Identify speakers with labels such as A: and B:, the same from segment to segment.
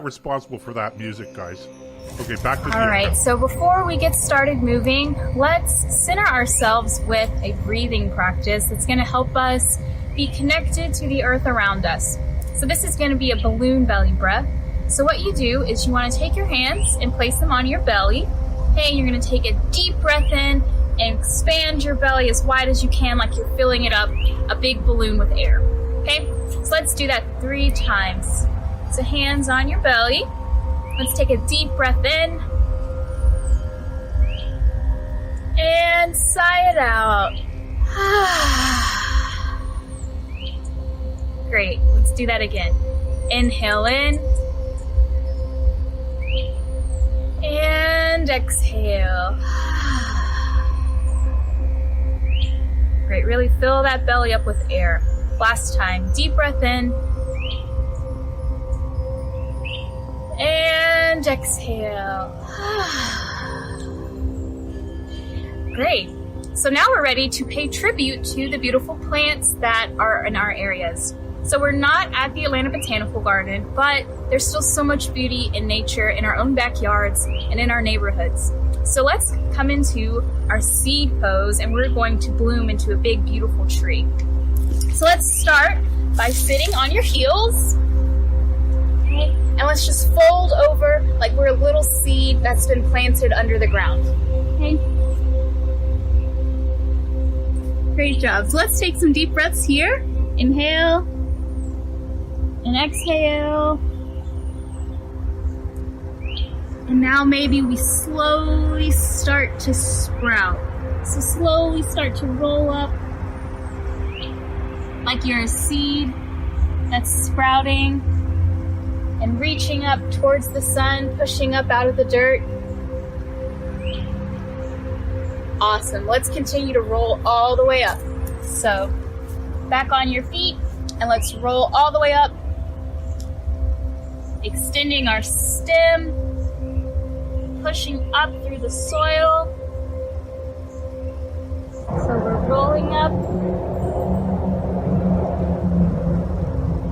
A: not responsible for that music, guys. Okay, back to the
B: All right, so before we get started moving, let's center ourselves with a breathing practice that's going to help us be connected to the earth around us. So this is going to be a balloon belly breath. So what you do is you want to take your hands and place them on your belly. Okay, you're going to take a deep breath in and expand your belly as wide as you can, like you're filling it up, a big balloon with air. Okay, so let's do that 3 times. So hands on your belly. Let's take a deep breath in. And sigh it out. Great, let's do that again. Inhale in. And exhale. Great, really fill that belly up with air. Last time, deep breath in. And exhale. Great. So now we're ready to pay tribute to the beautiful plants that are in our areas. So we're not at the Atlanta Botanical Garden, but there's still so much beauty in nature in our own backyards and in our neighborhoods. So let's come into our seed pose, and we're going to bloom into a big, beautiful tree. So let's start by sitting on your heels. Okay? And let's just fold over like we're a little seed that's been planted under the ground. Okay? Great job. So let's take some deep breaths here. Inhale. And exhale. And now maybe we slowly start to sprout. So slowly start to roll up like you're a seed that's sprouting and reaching up towards the sun, pushing up out of the dirt. Awesome. Let's continue to roll all the way up. So back on your feet and let's roll all the way up. Extending our stem, pushing up through the soil. So we're rolling up,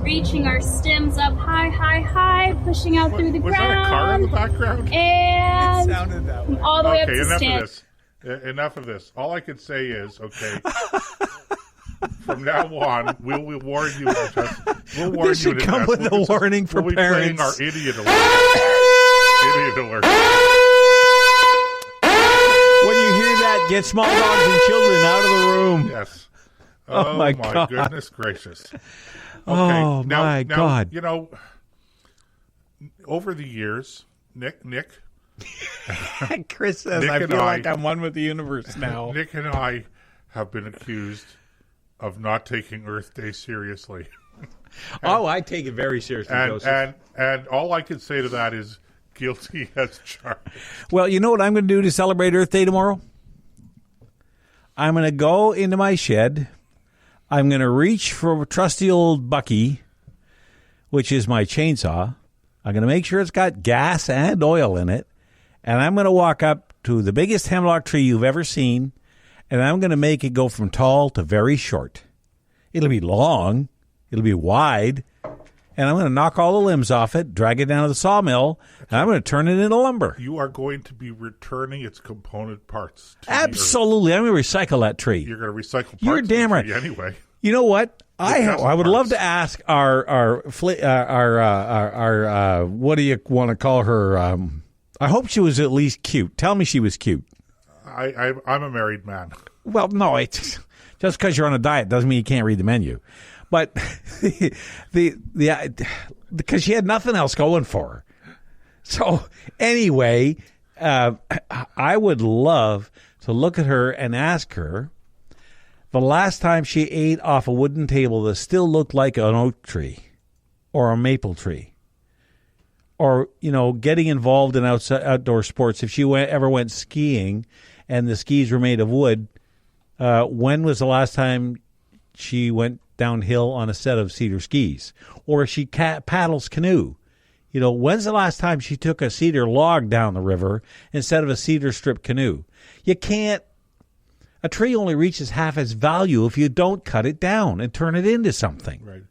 B: reaching our stems up high, high, high, pushing out through the ground.
A: Was that a car in the background?
B: And
C: it sounded that way.
B: All the way up to
A: enough
B: stand.
A: of this. Enough of this. All I can say is, okay, from now on, we'll warn you. We'll warn
C: This
A: you.
C: should come with a warning for
A: we'll
C: parents.
A: We'll be playing our idiot alert. Idiot alert.
C: When you hear that, get small dogs and children out of the room.
A: Yes.
C: Oh, my God.
A: Goodness gracious. Okay,
C: Oh, my
A: now,
C: God.
A: You know, over the years, Nick,
C: Chris says,
A: Nick
C: I
A: and
C: feel
A: I-
C: like I'm one with the universe now.
A: Nick and I have been accused of not taking Earth Day seriously.
C: I take it very seriously, Joseph.
A: And all I can say to that is guilty as charged.
C: Well, you know what I'm going to do to celebrate Earth Day tomorrow? I'm going to go into my shed. I'm going to reach for trusty old Bucky, which is my chainsaw. I'm going to make sure it's got gas and oil in it. And I'm going to walk up to the biggest hemlock tree you've ever seen, and I'm going to make it go from tall to very short. It'll be long. It'll be wide. And I'm going to knock all the limbs off it, drag it down to the sawmill, and I'm going to turn it into lumber.
A: You are going to be returning its component parts. To
C: Absolutely. I'm going to recycle that tree.
A: You're going to recycle parts
C: You're
A: of the
C: damn right.
A: tree anyway.
C: You know what? I would love
A: parts.
C: to ask our what do you want to call her? I hope she was at least cute. Tell me she was cute.
A: I'm a married man.
C: Well, no, it's just because you're on a diet doesn't mean you can't read the menu. But because she had nothing else going for her. So anyway, I would love to look at her and ask her the last time she ate off a wooden table that still looked like an oak tree or a maple tree, or, you know, getting involved in outdoor sports. If she ever went skiing and the skis were made of wood, when was the last time she went downhill on a set of cedar skis? Or if she paddles canoe, you know, when's the last time she took a cedar log down the river instead of a cedar strip canoe? You can't. A tree only reaches half its value if you don't cut it down and turn it into something.
A: Right.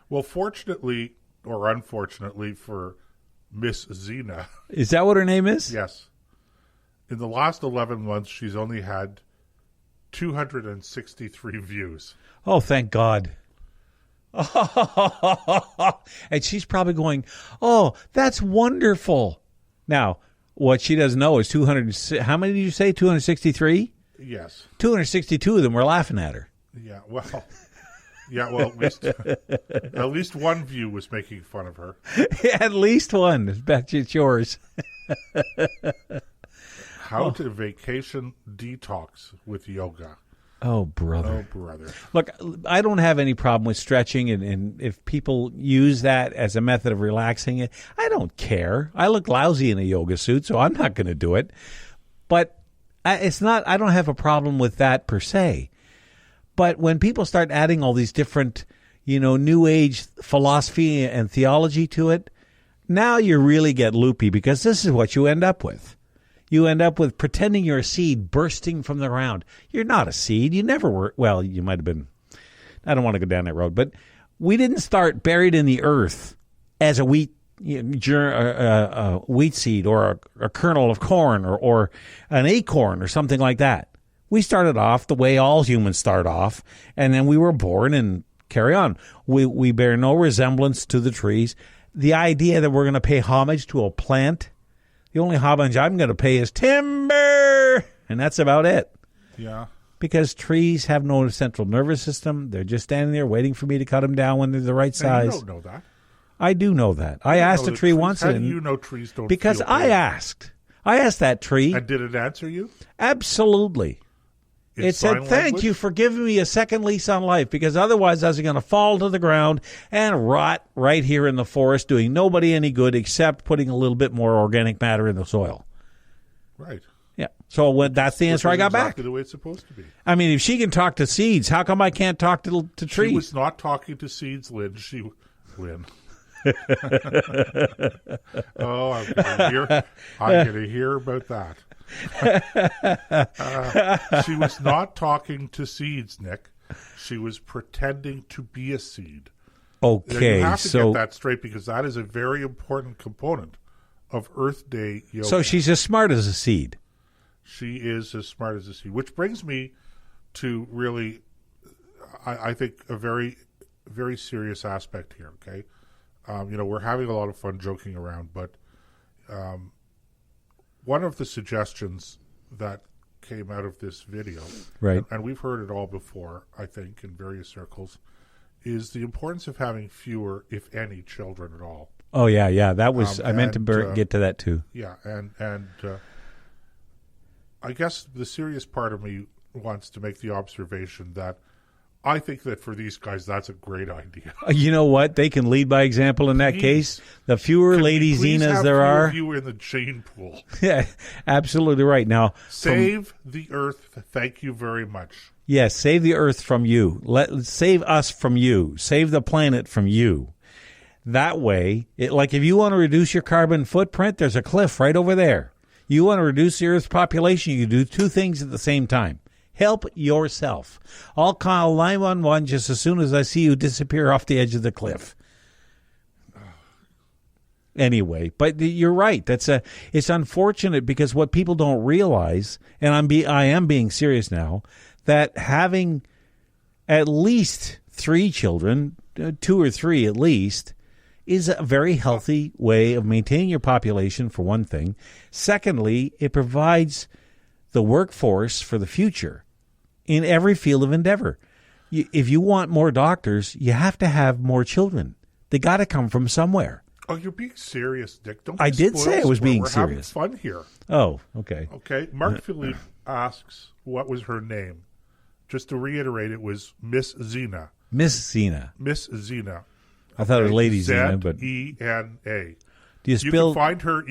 A: Well, fortunately or unfortunately for Miss Zena.
C: Is that what her name is?
A: Yes. In the last 11 months, she's only had 263 views.
C: Oh, thank God. And she's probably going, oh, that's wonderful. Now, what she doesn't know is 200. How many did you say? 263?
A: Yes.
C: 262 of them were laughing at her.
A: Yeah, well, at least one view was making fun of her.
C: At least one. I bet you it's yours.
A: How to vacation detox with yoga.
C: Oh, brother.
A: Oh, brother.
C: Look, I don't have any problem with stretching, and if people use that as a method of relaxing it, I don't care. I look lousy in a yoga suit, so I'm not going to do it. But it's not. I don't have a problem with that per se. But when people start adding all these different, New Age philosophy and theology to it, now you really get loopy, because this is what you end up with. You end up with pretending you're a seed bursting from the ground. You're not a seed. You never were. Well, you might have been. I don't want to go down that road. But we didn't start buried in the earth as a wheat seed or a kernel of corn or an acorn or something like that. We started off the way all humans start off, and then we were born and carry on. We bear no resemblance to the trees. The idea that we're going to pay homage to a plant, the only homage I'm going to pay is timber, and that's about it.
A: Yeah.
C: Because trees have no central nervous system. They're just standing there waiting for me to cut them down when they're the right size.
A: You don't know that.
C: I do know that. I asked a tree once.
A: How do you know trees don't
C: because
A: feel
C: I
A: pain?
C: asked. I asked that tree.
A: And did it answer you?
C: Absolutely. It said, thank you for giving me a second lease on life, because otherwise I was going to fall to the ground and rot right here in the forest, doing nobody any good except putting a little bit more organic matter in the soil.
A: Right.
C: Yeah. So that's the answer I got back.
A: Exactly the way it's supposed to be.
C: I mean, if she can talk to seeds, how come I can't talk to trees?
A: She was not talking to seeds, Lynn. Lynn. Oh, I'm going to hear about that. She was not talking to seeds, Nick. She was pretending to be a seed.
C: Okay,
A: you have to get that straight, because that is a very important component of Earth Day yoga.
C: So she's as smart as a seed.
A: She is as smart as a seed, which brings me to really, I think, a very, very serious aspect here. Okay, we're having a lot of fun joking around, but one of the suggestions that came out of this video,
C: right,
A: and we've heard it all before, I think, in various circles, is the importance of having fewer, if any, children at all.
C: Oh, yeah. That was I meant to get to that too.
A: Yeah, and I guess the serious part of me wants to make the observation that I think that for these guys, that's a great idea.
C: You know what? They can lead by example in that case. The fewer Lady Zenas there are.
A: You in the gene pool.
C: Yeah, absolutely right. Now,
A: save the earth. Thank you very much.
C: Yes, save the earth from you. Save us from you. Save the planet from you. That way, like if you want to reduce your carbon footprint, there's a cliff right over there. You want to reduce the Earth's population, you do two things at the same time. Help yourself. I'll call 911 just as soon as I see you disappear off the edge of the cliff. Anyway, but you're right. It's unfortunate, because what people don't realize, and I am being serious now, that having at least 3 children, 2 or 3 at least, is a very healthy way of maintaining your population, for one thing. Secondly, it provides the workforce for the future in every field of endeavor. If you want more doctors, you have to have more children. They got to come from somewhere.
A: Oh, you're being serious, Dick. Don't
C: I did say I was being serious.
A: We're having fun here.
C: Oh, okay.
A: Okay. Mark Philippe asks, what was her name? Just to reiterate, it was Miss Zena.
C: Miss Zena.
A: Miss Zena.
C: I thought it was Lady Zena, but
A: Z-E-N-A.
C: You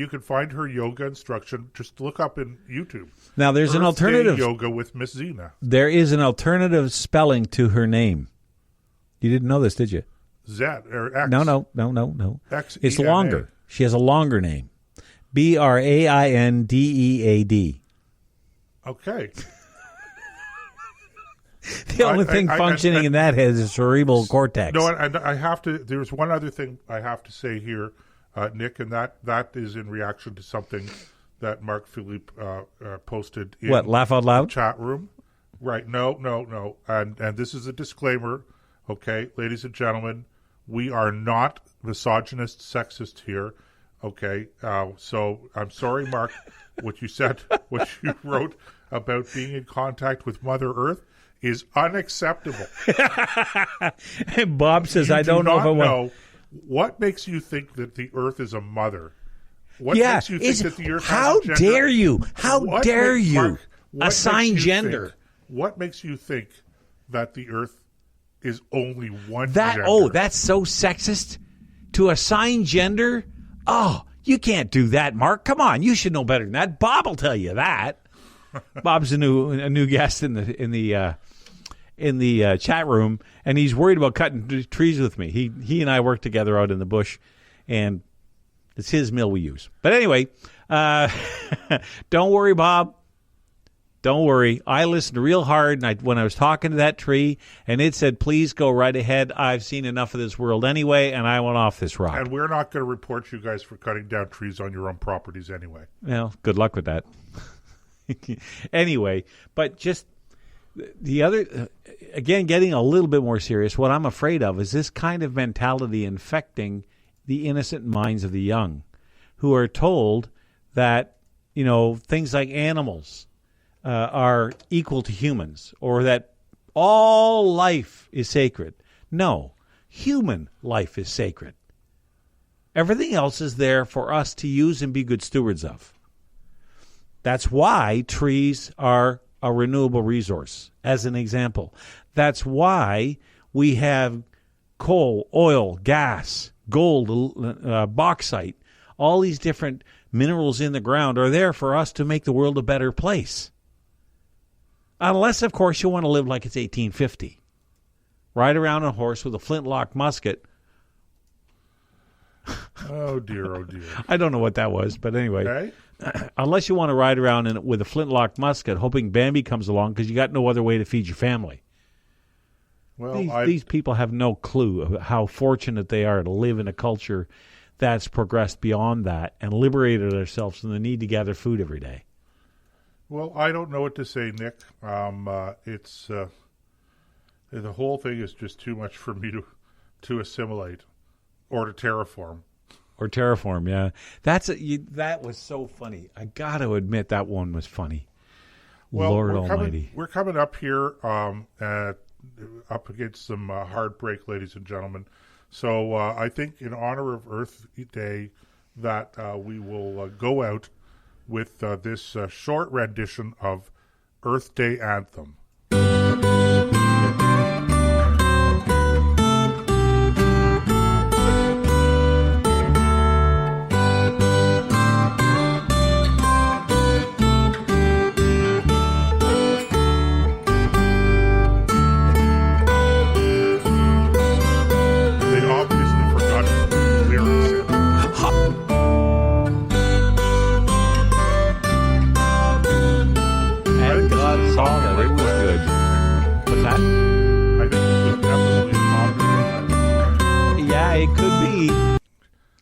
C: can
A: find her yoga instruction. Just look up in YouTube.
C: Now there's
A: Earth
C: an alternative
A: Day yoga with Miss Zena.
C: There is an alternative spelling to her name. You didn't know this, did you?
A: Z or X.
C: No.
A: X-E-N-A.
C: It's longer. She has a longer name. Braindead.
A: Okay.
C: The only thing functioning in that head is cerebral cortex.
A: No, and I have to. There's one other thing I have to say here Nick, and that is in reaction to something that Mark Philippe posted in
C: What, laugh out loud?
A: the chat room. Right. No. And this is a disclaimer, okay, ladies and gentlemen, we are not misogynist, sexist here, okay? So I'm sorry, Mark, what you said, what you wrote about being in contact with Mother Earth is unacceptable.
C: And Bob says, I don't know if I want.
A: What makes you think that the Earth is a mother? What
C: Yeah,
A: makes you think that the Earth
C: how
A: has a gender?
C: dare you? How dare you
A: Mark, what
C: assign
A: makes you
C: gender?
A: What makes you think that the Earth is only one
C: That
A: gender?
C: oh, that's so sexist. To assign gender? Oh, you can't do that, Mark. Come on, you should know better than that. Bob will tell you that. Bob's a new guest in the chat room, and he's worried about cutting trees with me. He and I work together out in the bush, and it's his mill we use. But anyway, don't worry, Bob. Don't worry. I listened real hard when I was talking to that tree, and it said, please go right ahead. I've seen enough of this world anyway, and I went off this rock.
A: And we're not going to report you guys for cutting down trees on your own properties anyway.
C: Well, good luck with that. Anyway, but just the other, again, getting a little bit more serious, what I'm afraid of is this kind of mentality infecting the innocent minds of the young who are told that, things like animals are equal to humans, or that all life is sacred. No, human life is sacred. Everything else is there for us to use and be good stewards of. That's why trees are a renewable resource, as an example. That's why we have coal, oil, gas, gold, bauxite. All these different minerals in the ground are there for us to make the world a better place. Unless, of course, you want to live like it's 1850. Ride around on a horse with a flintlock musket.
A: Oh, dear.
C: I don't know what that was, but anyway.
A: Okay.
C: Unless you want to ride around with a flintlock musket hoping Bambi comes along because you got no other way to feed your family.
A: Well,
C: these people have no clue of how fortunate they are to live in a culture that's progressed beyond that and liberated ourselves from the need to gather food every day.
A: Well, I don't know what to say, Nick. It's the whole thing is just too much for me to assimilate or to terraform.
C: Or terraform, yeah. That was so funny. I got to admit that one was funny.
A: Well,
C: Lord Almighty.
A: We're coming up here up against some heartbreak, ladies and gentlemen. So I think in honor of Earth Day that we will go out with this short rendition of Earth Day Anthem.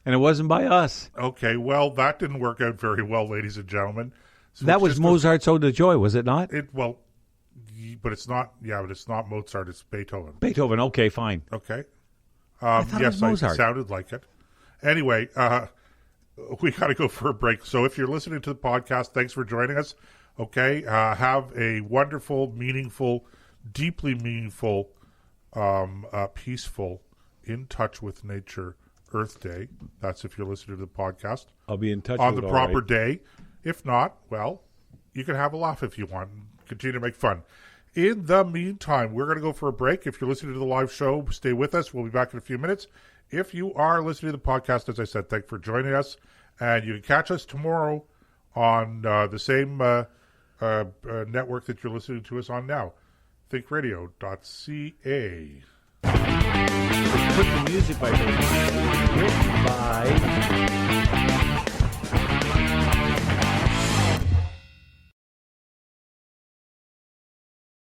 C: And it wasn't by us.
A: Okay, well, that didn't work out very well, ladies and gentlemen. So
C: that was Mozart's Ode to Joy, was it not?
A: But it's not. Yeah, but it's not Mozart. It's Beethoven.
C: Beethoven. Okay, fine.
A: Okay.
C: Yes,
A: it sounded like it. Anyway, we got to go for a break. So if you're listening to the podcast, thanks for joining us. Okay, have a wonderful, meaningful, deeply meaningful, peaceful, in touch with nature Earth Day. That's if you're listening to the podcast.
C: I'll be in touch
A: on
C: with
A: the proper day. If not, well, you can have a laugh if you want and continue to make fun. In the meantime, we're going to go for a break. If you're listening to the live show, stay with us. We'll be back in a few minutes. If you are listening to the podcast, as I said, thanks for joining us. And you can catch us tomorrow on the same network that you're listening to us on now, ThinkRadio.ca.
C: Put the music by written by